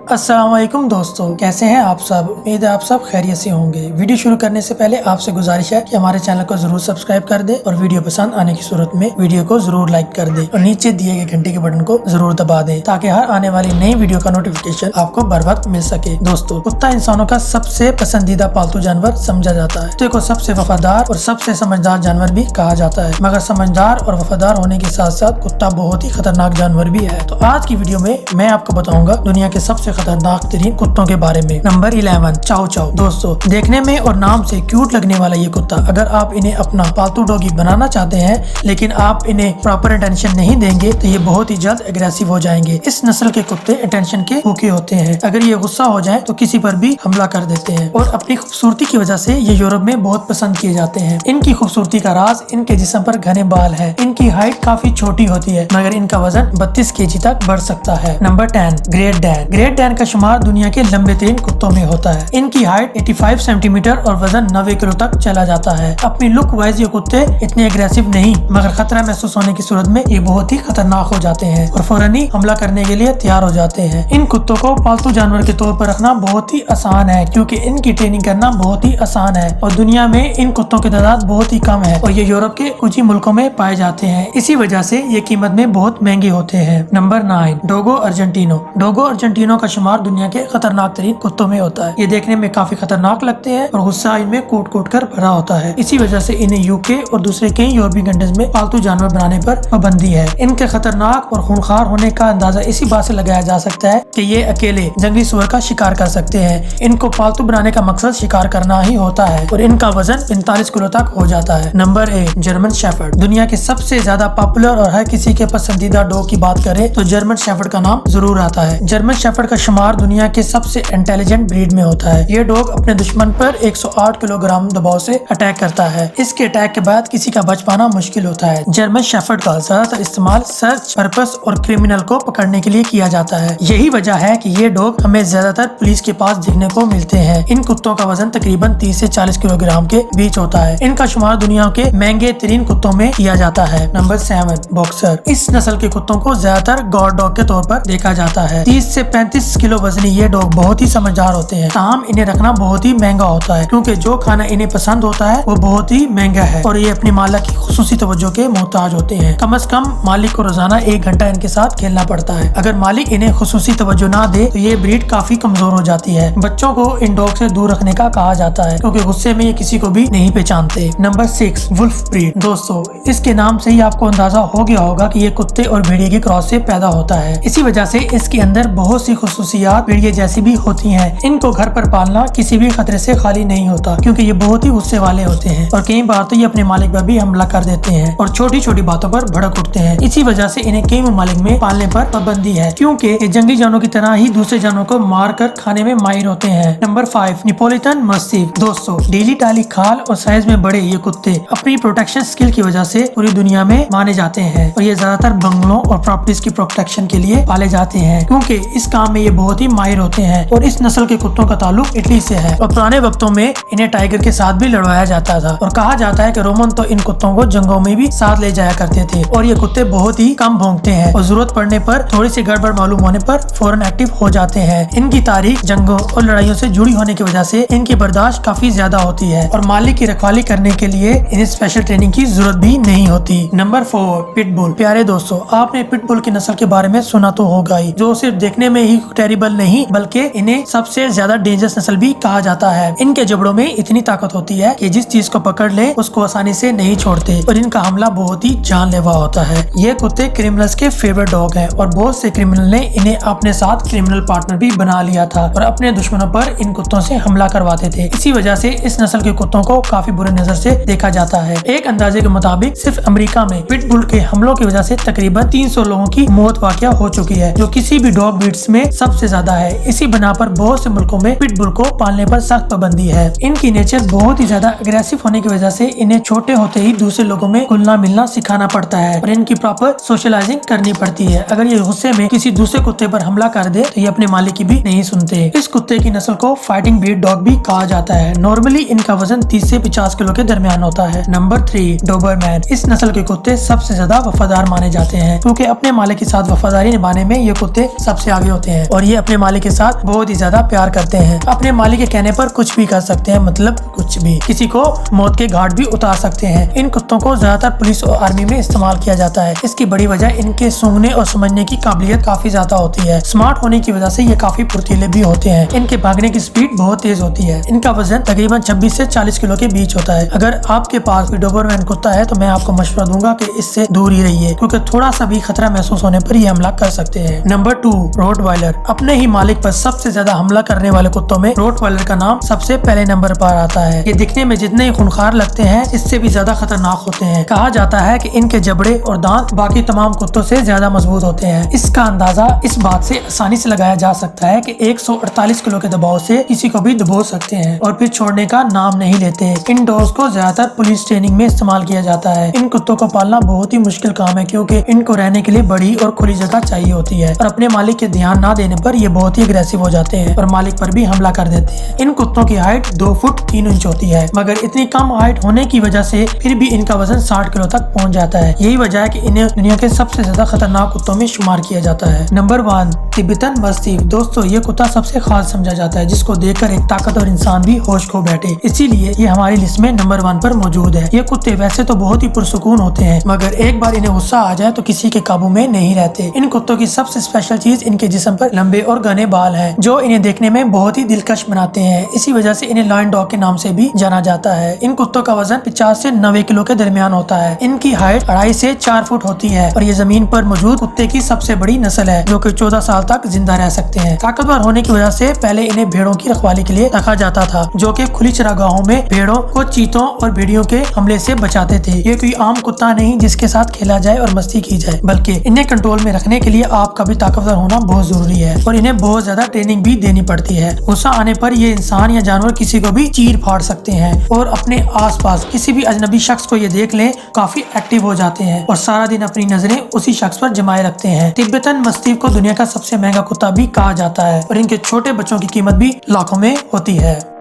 अस्सलाम वालेकुम दोस्तों, कैसे हैं आप सब। उम्मीद है आप सब खैरियत से होंगे। वीडियो शुरू करने से पहले आपसे गुजारिश है कि हमारे चैनल को जरूर सब्सक्राइब कर दे और वीडियो पसंद आने की सूरत में वीडियो को जरूर लाइक कर दे और नीचे दिए गए घंटे के बटन को जरूर दबा दे ताकि हर आने वाली नई वीडियो का नोटिफिकेशन आपको बर वक्त मिल सके। दोस्तों, कुत्ता इंसानों का सबसे पसंदीदा पालतू जानवर समझा जाता है। कुत्ते को सबसे वफादार और सबसे समझदार जानवर भी कहा जाता है, मगर समझदार और वफादार होने के साथ साथ कुत्ता बहुत ही खतरनाक जानवर भी है। तो आज की वीडियो में मैं आपको बताऊंगा दुनिया के सबसे खतरनाक तरीन कुत्तों के बारे में। नंबर 11, चाओ चाओ। दोस्तों, देखने में और नाम से क्यूट लगने वाला ये कुत्ता, अगर आप इन्हें अपना पालतू डॉगी बनाना चाहते हैं लेकिन आप इन्हें प्रॉपर अटेंशन नहीं देंगे तो ये बहुत ही जल्द एग्रेसिव हो जाएंगे। इस नस्ल के कुत्ते अटेंशन के भूखे होते हैं। अगर ये गुस्सा हो जाए तो किसी पर भी हमला कर देते हैं और अपनी खूबसूरती की वजह से ये यूरोप में बहुत पसंद किए जाते हैं। इनकी खूबसूरती का राज इनके जिस्म पर घने बाल है। इनकी हाइट काफी छोटी होती है मगर इनका वजन 32 kg तक बढ़ सकता है। Number 10, great Dan. Great Dan का शुमार दुनिया के लंबे तरीन कुत्तों में होता है। इनकी हाइट 85 सेंटीमीटर और वजन 90 किलो तक चला जाता है। अपनी लुक वाइज ये कुत्ते इतने एग्रेसिव नहीं मगर खतरा महसूस होने की सूरत में ये बहुत ही खतरनाक हो जाते हैं और फौरन ही हमला करने के लिए तैयार हो जाते हैं। इन कुत्तों को पालतू जानवर के तौर पर रखना बहुत ही आसान है क्योंकि इनकी ट्रेनिंग करना बहुत ही आसान है और दुनिया में इन कुत्तों की तादाद बहुत ही कम है और ये यूरोप के कुछ ही मुल्कों में पाए जाते हैं। इसी वजह से ये कीमत में बहुत महंगे होते हैं। Number 9, Dogo Argentino. Dogo Argentino का शुमार दुनिया के खतरनाक तरीन कुत्तों में होता है। ये देखने में काफी खतरनाक लगते हैं और गुस्सा इनमें कूट कूट कर भरा होता है। इसी वजह से इन्हें यूके और दूसरे कई यूरोपीय कंट्रीज में पालतू जानवर बनाने पर पाबंदी है। इनके खतरनाक और खूंखार होने का अंदाजा इसी बात से लगाया जा सकता है कि ये अकेले जंगली सुअर का शिकार कर सकते हैं। इनको पालतू बनाने का मकसद शिकार करना ही होता है और इनका वजन 45 किलो तक हो जाता है। Number 8, German shepherd. दुनिया के सबसे ज्यादा पॉपुलर और हर किसी के पसंदीदा डॉग की बात करें तो जर्मन शेफर्ड का नाम जरूर आता है। जर्मन शेफर्ड का शुमार दुनिया के सबसे इंटेलिजेंट ब्रीड में होता है। ये डॉग अपने दुश्मन पर 108 किलोग्राम दबाव से अटैक करता है। इसके अटैक के बाद किसी का बच पाना मुश्किल होता है। जर्मन शेफर्ड का ज्यादातर इस्तेमाल सर्च पर्पस और क्रिमिनल को पकड़ने के लिए किया जाता है। यही वजह है कि ये डॉग हमें ज्यादातर पुलिस के पास देखने को मिलते हैं। इन कुत्तों का वजन तकरीबन 30 से 40 किलोग्राम के बीच होता है। इनका शुमार दुनिया के महंगे तरीन कुत्तों में किया जाता है। Number 7, boxer. इस नस्ल के कुत्तों को ज्यादातर गॉड डॉग के तौर पर देखा जाता है। 30 से 35 किलो वजनी ये डॉग बहुत ही समझदार होते हैं। ताहम इन्हें रखना बहुत ही महंगा होता है क्योंकि जो खाना इन्हें पसंद होता है वो बहुत ही महंगा है और ये अपनी मालिक की खुसूसी तवज्जो के मोहताज होते हैं। कम से कम मालिक को रोजाना 1 घंटा इनके साथ खेलना पड़ता है। अगर मालिक इन्हें खुसूसी तवज्जो ना दे तो ये ब्रीड काफी कमजोर हो जाती है। बच्चों को इन डॉग से दूर रखने का कहा जाता है क्योंकि गुस्से में ये किसी को भी नहीं पहचानते। Number 6, wolf breed. दोस्तों, इसके नाम से ही आपको अंदाजा हो गया होगा कि ये कुत्ते और भेड़िए की क्रॉस से पैदा होता है। इसी वजह से इसके अंदर बहुत सी खुसूसियात भेड़िए जैसी भी होती हैं। इनको घर पर पालना किसी भी खतरे से खाली नहीं होता क्योंकि ये बहुत ही गुस्से वाले होते हैं और कई बार तो ये अपने मालिक पर भी हमला कर देते हैं और छोटी छोटी बातों पर भड़क उठते हैं। इसी वजह से इन्हें कई ममालिक में पालने पर पाबंदी है क्योंकि ये जंगली जानवरों की तरह ही दूसरे जानवरों को मार कर खाने में माहिर होते हैं। Number 5, Neapolitan mastiff. दोस्तों, ढीली टाली खाल और साइज में बड़े ये कुत्ते अपनी प्रोटेक्शन स्किल की वजह से पूरी दुनिया में माने जाते हैं और ये ज्यादातर बंगलों और प्रॉपर्टीज की प्रोटेक्शन के लिए पाले जाते हैं क्योंकि इस काम में ये बहुत ही माहिर होते हैं और इस नस्ल के कुत्तों का ताल्लुक इटली से है और पुराने वक्तों में इन्हें टाइगर के साथ भी लड़वाया जाता था और कहा जाता है कि रोमन तो इन कुत्तों को जंगों में भी साथ ले जाया करते थे और ये कुत्ते बहुत ही कम भौंकते हैं और जरूरत पड़ने पर थोड़ी सी गड़बड़ मालूम होने पर फौरन एक्टिव हो जाते हैं। इनकी तारीख जंगों और लड़ाइयों से जुड़ी होने की वजह से इनकी बर्दाश्त काफी ज्यादा होती है और मालिक की रखवाली करने के लिए इन्हें स्पेशल ट्रेनिंग की जरूरत भी नहीं होती। Number 4, pitbull. प्यारे दोस्तों, आपने पिटबुल की नस्ल के बारे में सुना तो होगा ही, जो सिर्फ देखने में ही टेरिबल नहीं बल्कि इन्हें सबसे ज्यादा डेंजरस नस्ल भी कहा जाता है। इनके जबड़ों में इतनी ताकत होती है कि जिस चीज को पकड़ ले उसको आसानी से नहीं छोड़ते और इनका हमला बहुत ही जानलेवा होता है। ये कुत्ते क्रिमिनल्स के फेवरेट डॉग हैं और बहुत से क्रिमिनल ने इन्हें अपने साथ क्रिमिनल पार्टनर भी बना लिया था और अपने दुश्मनों पर इन कुत्तों से हमला करवाते थे। इसी वजह से इस नस्ल के कुत्तों को काफी बुरे नजर से देखा जाता है। एक अंदाजे के मुताबिक सिर्फ अमेरिका में पिटबुल के हमलों की वजह से तकरीबन 300 लोगों की मौत वाकया हो चुकी है, जो किसी भी डॉग ब्रीड्स में सबसे ज्यादा है। इसी बना पर बहुत से मुल्कों में पिटबुल को पालने पर सख्त पाबंदी है। इनकी नेचर बहुत ही ज्यादा अग्रेसिव होने की वजह से इन्हें छोटे होते ही दूसरे लोगों में घुलना मिलना सिखाना पड़ता है और इनकी प्रॉपर सोशलाइजिंग करनी पड़ती है। अगर ये गुस्से में किसी दूसरे कुत्ते पर हमला कर दे तो ये अपने मालिक की भी नहीं सुनते। इस कुत्ते की नस्ल को फाइटिंग ब्रीड डॉग भी कहा जाता है। नॉर्मली इनका वजन 30 से 50 किलो के दरमियान होता है। Number 3, Dobermann. इस नस्ल के कुत्ते सबसे ज्यादा वफादार माने जाते हैं क्योंकि अपने मालिक के साथ वफादारी निभाने में ये कुत्ते सबसे आगे होते हैं और ये अपने मालिक के साथ बहुत ही ज्यादा प्यार करते हैं। अपने मालिक के कहने पर कुछ भी कर सकते हैं, मतलब कुछ भी, किसी को मौत के घाट भी उतार सकते हैं। इन कुत्तों को ज्यादातर पुलिस और आर्मी में इस्तेमाल किया जाता है। इसकी बड़ी वजह इनके सूंघने और समझने की काबिलियत काफी ज्यादा होती है। स्मार्ट होने की वजह से ये काफी फुर्तीले भी होते हैं। इनके भागने की स्पीड बहुत तेज होती है। इनका वजन तकरीबन 26 से 40 किलो के बीच होता है। अगर आपके पास कोई डोबरमैन कुत्ता है तो मैं आपको मशवरा दूंगा कि इससे दूर ही रहिए, क्योंकि थोड़ा सा भी खतरा महसूस होने पर ये हमला कर सकते हैं। Number 2, Rottweiler. अपने ही मालिक पर सबसे ज्यादा हमला करने वाले कुत्तों में रोटवाइलर का नाम सबसे पहले नंबर पर आता है। ये दिखने में जितने ही खूंखार लगते हैं, इससे भी ज्यादा खतरनाक होते हैं। कहा जाता है कि इनके जबड़े और दांत बाकी तमाम कुत्तों से ज्यादा मजबूत होते हैं। इसका अंदाजा इस बात से आसानी से लगाया जा सकता है कि 148 किलो के दबाव से किसी को भी दबो सकते हैं और फिर छोड़ने का नाम नहीं लेते। इन डॉग्स को ज्यादातर पुलिस ट्रेनिंग में इस्तेमाल किया जाता है। इन कुत्तों को पालना बहुत ही मुश्किल काम है, क्योंकि इनको रहने के लिए बड़ी और खुली जगह चाहिए होती है और अपने मालिक के ध्यान ना देने पर ये बहुत ही अग्रेसिव हो जाते हैं और मालिक पर भी हमला कर देते हैं। इन कुत्तों की हाइट 2 फुट 3 इंच होती है, मगर इतनी कम हाइट होने की वजह से फिर भी इनका वजन 60 किलो तक पहुंच जाता है। यही वजह है कि इन्हें दुनिया के सबसे ज्यादा खतरनाक कुत्तों में शुमार किया जाता है। Number 1, Tibetan Mastiff. दोस्तों, ये कुत्ता सबसे खास समझा जाता है, जिसको देखकर एक ताकतवर इंसान भी होश खो बैठे। इसीलिए ये हमारी लिस्ट में नंबर 1 पर मौजूद है। ये कुत्ते वैसे तो बहुत ही पुरसुकून होते हैं, मगर एक बार इन्हें गुस्सा आ जाए तो किसी के काबू में नहीं रहते। इन कुत्तों की सबसे स्पेशल चीज इनके जिस्म पर लंबे और घने बाल हैं, जो इन्हें देखने में बहुत ही दिलकश बनाते हैं। इसी वजह से इन्हें लायन डॉग के नाम से भी जाना जाता है। इन कुत्तों का वजन 50 से 90 किलो के दरमियान होता है। इनकी हाइट 2.5 से 4 फुट होती है और ये जमीन पर मौजूद कुत्ते की सबसे बड़ी नस्ल है, जो कि 14 साल तक जिंदा रह सकते हैं। ताकतवर होने की वजह से पहले इन्हें भेड़ों की रखवाली के लिए रखा जाता था, जो कि खुली चरागाहों में भेड़ों को चीतों और भेड़ियों के हमले से बचाते थे। ये कोई आम कुत्ता नहीं जिसके साथ खेला जाए और मस्ती की जाए, बल्कि इन्हें कंट्रोल में रखने के लिए आपका भी ताकतवर होना बहुत जरूरी है और इन्हें बहुत ज्यादा ट्रेनिंग भी देनी पड़ती है। गुस्सा आने पर ये इंसान या जानवर किसी को भी चीर फाड़ सकते हैं और अपने आसपास किसी भी अजनबी शख्स को ये देख ले काफी एक्टिव हो जाते हैं और सारा दिन अपनी नजरें उसी शख्स पर जमाए रखते हैं। तिब्बतन मस्तीफ को दुनिया का सबसे महंगा कुत्ता भी कहा जाता है और इनके छोटे बच्चों की कीमत भी लाखों में होती है।